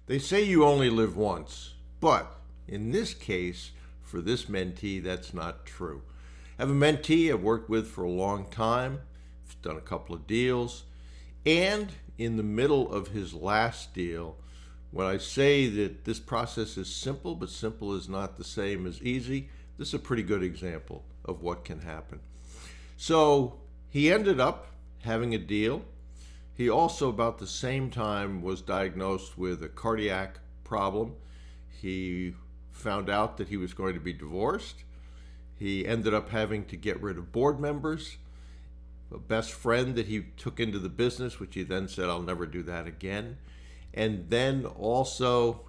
They say you only live once, but in this case, for this mentee, that's not true. I have a mentee I've worked with for a long time, I've done a couple of deals, and in the middle of his last deal, when I say that this process is simple, but simple is not the same as easy, this is a pretty good example of what can happen. So he ended up having a deal. He also, about the same time, was diagnosed with a cardiac problem. He found out that he was going to be divorced. He ended up having to get rid of board members, a best friend that he took into the business, which he then said, I'll never do that again. And then also,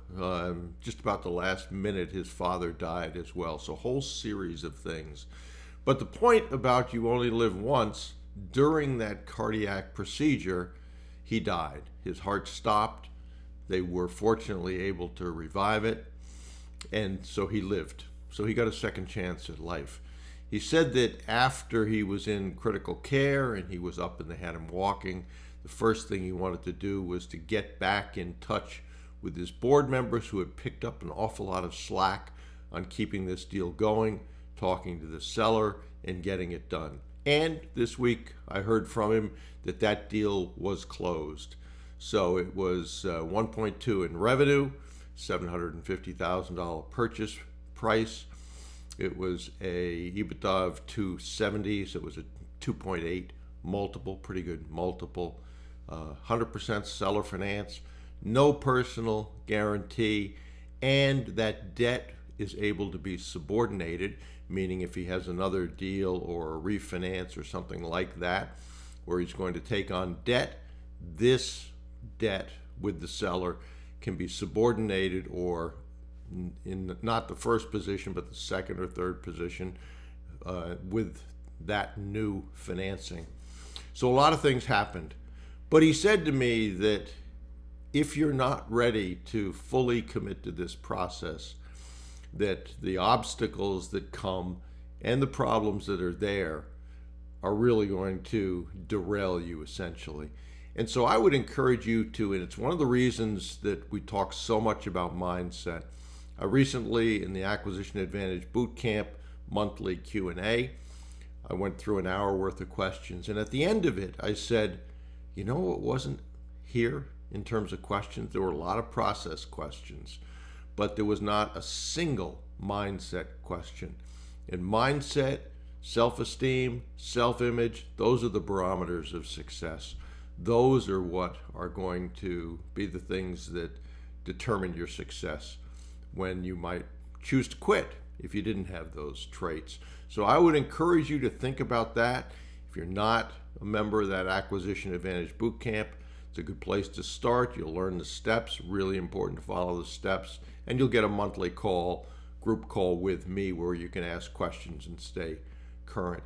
just about the last minute, his father died as well. So a whole series of things. But the point about you only live once, during that cardiac procedure, he died. His heart stopped. They were fortunately able to revive it. And so he lived. So he got a second chance at life. He said that after he was in critical care and he was up and they had him walking, the first thing he wanted to do was to get back in touch with his board members who had picked up an awful lot of slack on keeping this deal going, talking to the seller and getting it done. And this week I heard from him that that deal was closed. So it was 1.2 in revenue, $750,000 purchase price. It was a EBITDA of 270, so it was a 2.8 multiple, pretty good multiple. 100% seller finance, no personal guarantee, and that debt is able to be subordinated, meaning if he has another deal or a refinance or something like that, where he's going to take on debt, this debt with the seller can be subordinated or in not the first position, but the second or third position with that new financing. So a lot of things happened. But he said to me that if you're not ready to fully commit to this process, that the obstacles that come and the problems that are there are really going to derail you essentially. And so I would encourage you to, and it's one of the reasons that we talk so much about mindset. I recently, in the Acquisition Advantage Bootcamp monthly Q&A, I went through an hour worth of questions. And at the end of it, I said, you know what wasn't here in terms of questions? There were a lot of process questions, but there was not a single mindset question. And mindset, self-esteem, self-image, those are the barometers of success. Those are what are going to be the things that determine your success when you might choose to quit if you didn't have those traits. So I would encourage you to think about that. If you're not a member of that Acquisition Advantage Bootcamp, it's a good place to start. You'll learn the steps, really important to follow the steps, and you'll get a monthly call, group call with me where you can ask questions and stay current.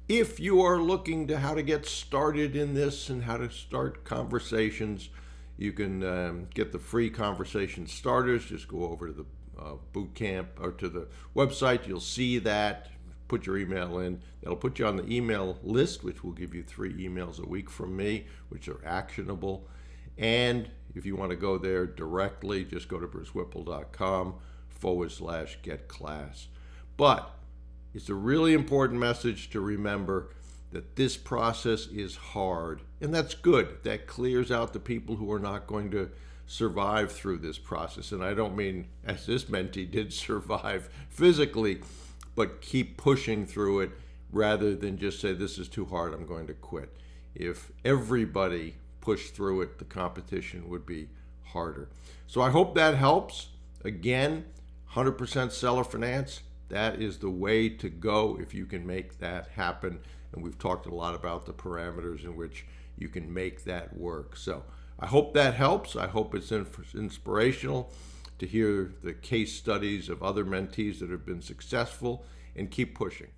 If you are looking to how to get started in this and how to start conversations, you can get the free conversation starters. Just go over to the bootcamp or to the website. You'll see that. Put your email in. That'll put you on the email list, which will give you 3 emails a week from me, which are actionable. And if you want to go there directly, just go to brucewhipple.com/get class. But it's a really important message to remember that this process is hard, and that's good. That clears out the people who are not going to survive through this process. And I don't mean as this mentee did survive physically, but keep pushing through it rather than just say, this is too hard, I'm going to quit. If everybody pushed through it, the competition would be harder. So I hope that helps. Again, 100% seller finance, that is the way to go if you can make that happen. And we've talked a lot about the parameters in which you can make that work. So I hope that helps. I hope it's inspirational to hear the case studies of other mentees that have been successful, and keep pushing.